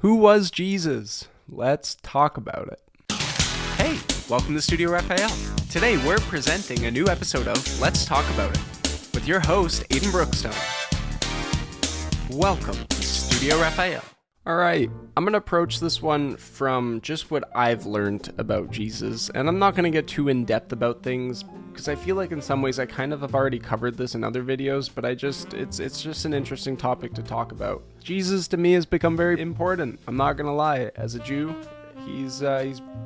Who was Jesus? Let's talk about it. Hey, welcome to Studio Raphael. Today we're presenting a new episode of Let's Talk About It with your host, Aiden Brookstone. Welcome to Studio Raphael. Alright, I'm going to approach this one from just what I've learned about Jesus, and I'm not going to get too in-depth about things, because I feel like in some ways I kind of have already covered this in other videos, but it's just an interesting topic to talk about. Jesus to me has become very important, I'm not going to lie. As a Jew, he's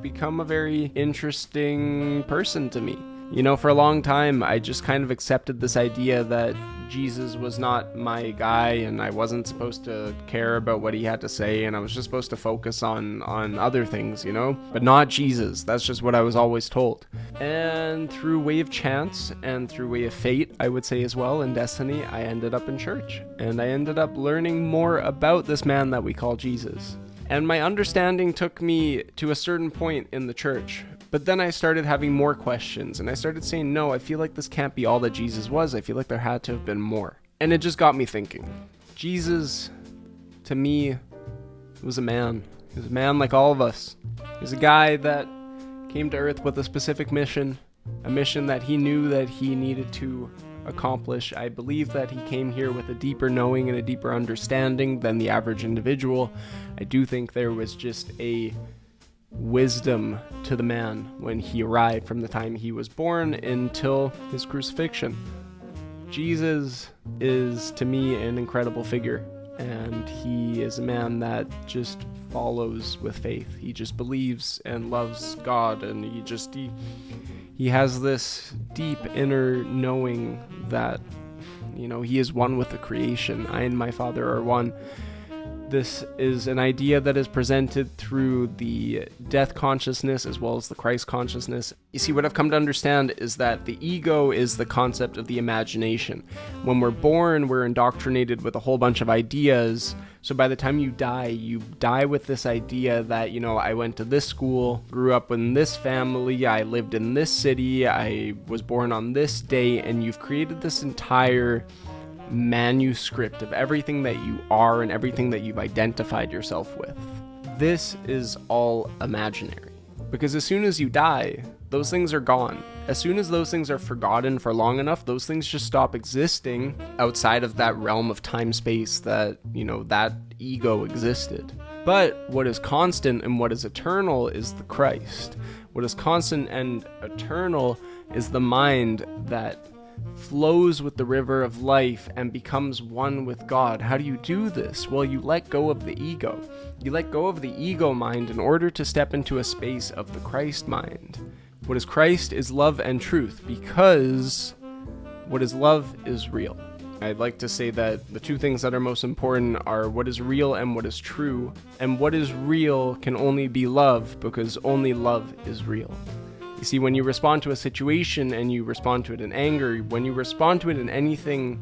become a very interesting person to me. You know, for a long time, I just kind of accepted this idea that Jesus was not my guy and I wasn't supposed to care about what he had to say and I was just supposed to focus on other things, you know? But not Jesus. That's just what I was always told. And through way of chance and through way of fate, I would say as well, and destiny, I ended up in church. And I ended up learning more about this man that we call Jesus. And my understanding took me to a certain point in the church. But then I started having more questions, and I started saying, no, I feel like this can't be all that Jesus was. I feel like there had to have been more. And it just got me thinking. Jesus, to me, was a man. He was a man like all of us. He was a guy that came to Earth with a specific mission, a mission that he knew that he needed to accomplish. I believe that he came here with a deeper knowing and a deeper understanding than the average individual. I do think there was just a wisdom to the man when he arrived from the time he was born until his crucifixion. Jesus is, to me, an incredible figure, and he is a man that just follows with faith. He just believes and loves God, and he has this deep inner knowing that, you know, he is one with the creation. I and my Father are one. This is an idea that is presented through the death consciousness as well as the Christ consciousness. You see, what I've come to understand is that the ego is the concept of the imagination. When we're born, we're indoctrinated with a whole bunch of ideas. So by the time you die with this idea that, you know, I went to this school, grew up in this family, I lived in this city, I was born on this day, and you've created this entire manuscript of everything that you are and everything that you've identified yourself with. This is all imaginary, because as soon as you die, those things are gone. As soon as those things are forgotten for long enough, those things just stop existing outside of that realm of time-space that, you know, that ego existed. But what is constant and what is eternal is the Christ. What is constant and eternal is the mind that flows with the river of life and becomes one with God. How do you do this? Well, you let go of the ego. You let go of the ego mind in order to step into a space of the Christ mind. What is Christ is love and truth, because what is love is real. I'd like to say that the two things that are most important are what is real and what is true, and what is real can only be love, because only love is real. You see, when you respond to a situation and you respond to it in anger, when you respond to it in anything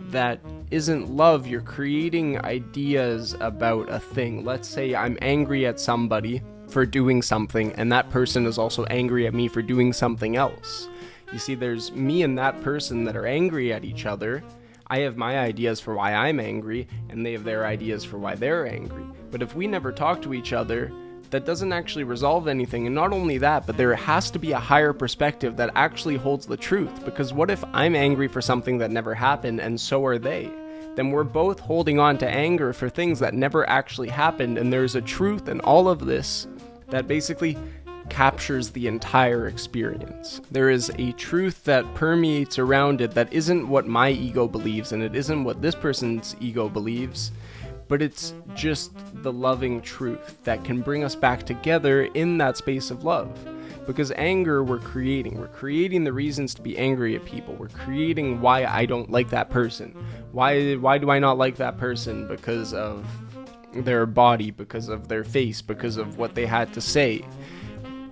that isn't love, you're creating ideas about a thing. Let's say I'm angry at somebody for doing something, and that person is also angry at me for doing something else. You see, there's me and that person that are angry at each other. I have my ideas for why I'm angry, and they have their ideas for why they're angry. But if we never talk to each other, that doesn't actually resolve anything. And not only that, but there has to be a higher perspective that actually holds the truth. Because what if I'm angry for something that never happened and so are they? Then we're both holding on to anger for things that never actually happened, and there's a truth in all of this that basically captures the entire experience. There is a truth that permeates around it that isn't what my ego believes, and it isn't what this person's ego believes, but it's just the loving truth that can bring us back together in that space of love. Because anger, we're creating the reasons to be angry at people. We're creating why I don't like that person. Why do I not like that person? Because of their body, because of their face, because of what they had to say.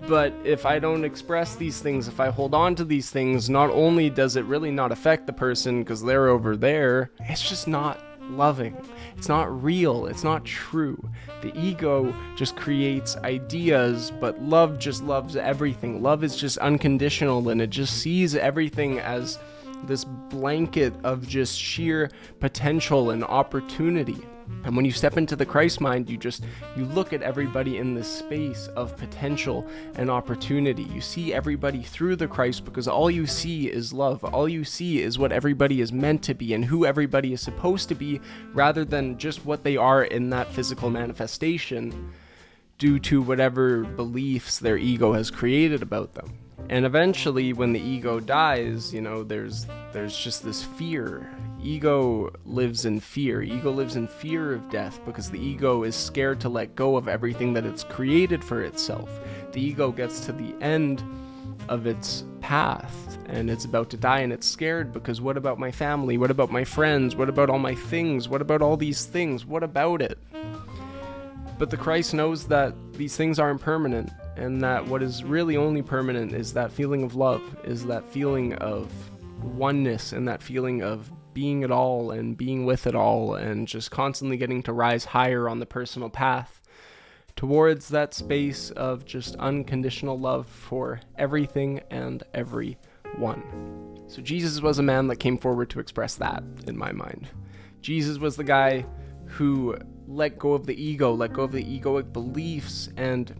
But if I don't express these things, if I hold on to these things, not only does it really not affect the person because they're over there, it's just not loving. It's not real. It's not true. The ego just creates ideas, but love just loves everything. Love is just unconditional, and it just sees everything as this blanket of just sheer potential and opportunity. And when you step into the Christ mind, you look at everybody in this space of potential and opportunity. You see everybody through the Christ, because all you see is love. All you see is what everybody is meant to be and who everybody is supposed to be, rather than just what they are in that physical manifestation due to whatever beliefs their ego has created about them. And eventually, when the ego dies, there's just this fear. Ego lives in fear. Ego lives in fear of death because the ego is scared to let go of everything that it's created for itself. The ego gets to the end of its path and it's about to die, and it's scared because what about my family? What about my friends? What about all my things? What about all these things? What about it? But the Christ knows that these things aren't permanent, and that what is really only permanent is that feeling of love, is that feeling of oneness, and that feeling of being it all and being with it all, and just constantly getting to rise higher on the personal path towards that space of just unconditional love for everything and everyone. So Jesus was a man that came forward to express that, in my mind. Jesus was the guy who let go of the ego, let go of the egoic beliefs, and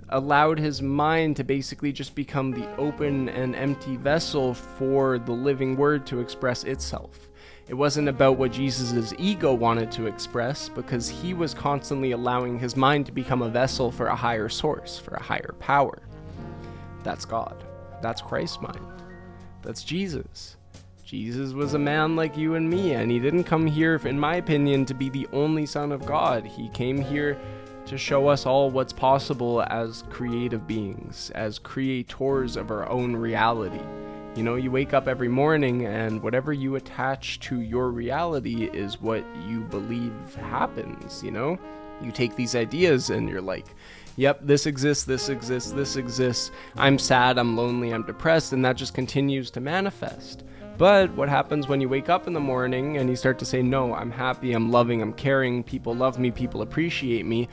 allowed his mind to basically just become the open and empty vessel for the living word to express itself. It wasn't about what Jesus' ego wanted to express, because he was constantly allowing his mind to become a vessel for a higher source, for a higher power. That's God. That's Christ's mind. That's Jesus. Jesus was a man like you and me, and he didn't come here, in my opinion, to be the only Son of God. He came here to show us all what's possible as creative beings, as creators of our own reality. You wake up every morning, and whatever you attach to your reality is what you believe happens, You take these ideas and you're like, yep, this exists, this exists, this exists. I'm sad, I'm lonely, I'm depressed, and that just continues to manifest. But what happens when you wake up in the morning and you start to say, no, I'm happy, I'm loving, I'm caring, people love me, people appreciate me?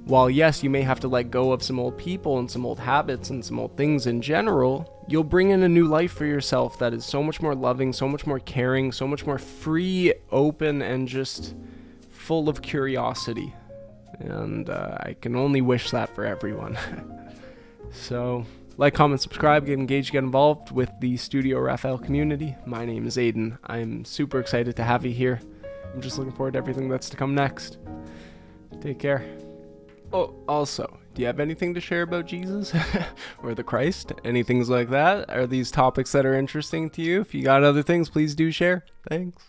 While yes, you may have to let go of some old people and some old habits and some old things in general, you'll bring in a new life for yourself that is so much more loving, so much more caring, so much more free, open, and just full of curiosity. And I can only wish that for everyone. So, like, comment, subscribe, get engaged, get involved with the Studio Raphael community. My name is Aiden. I'm super excited to have you here. I'm just looking forward to everything that's to come next. Take care. Oh, also, do you have anything to share about Jesus or the Christ? Any things like that? Are these topics that are interesting to you? If you got other things, please do share. Thanks.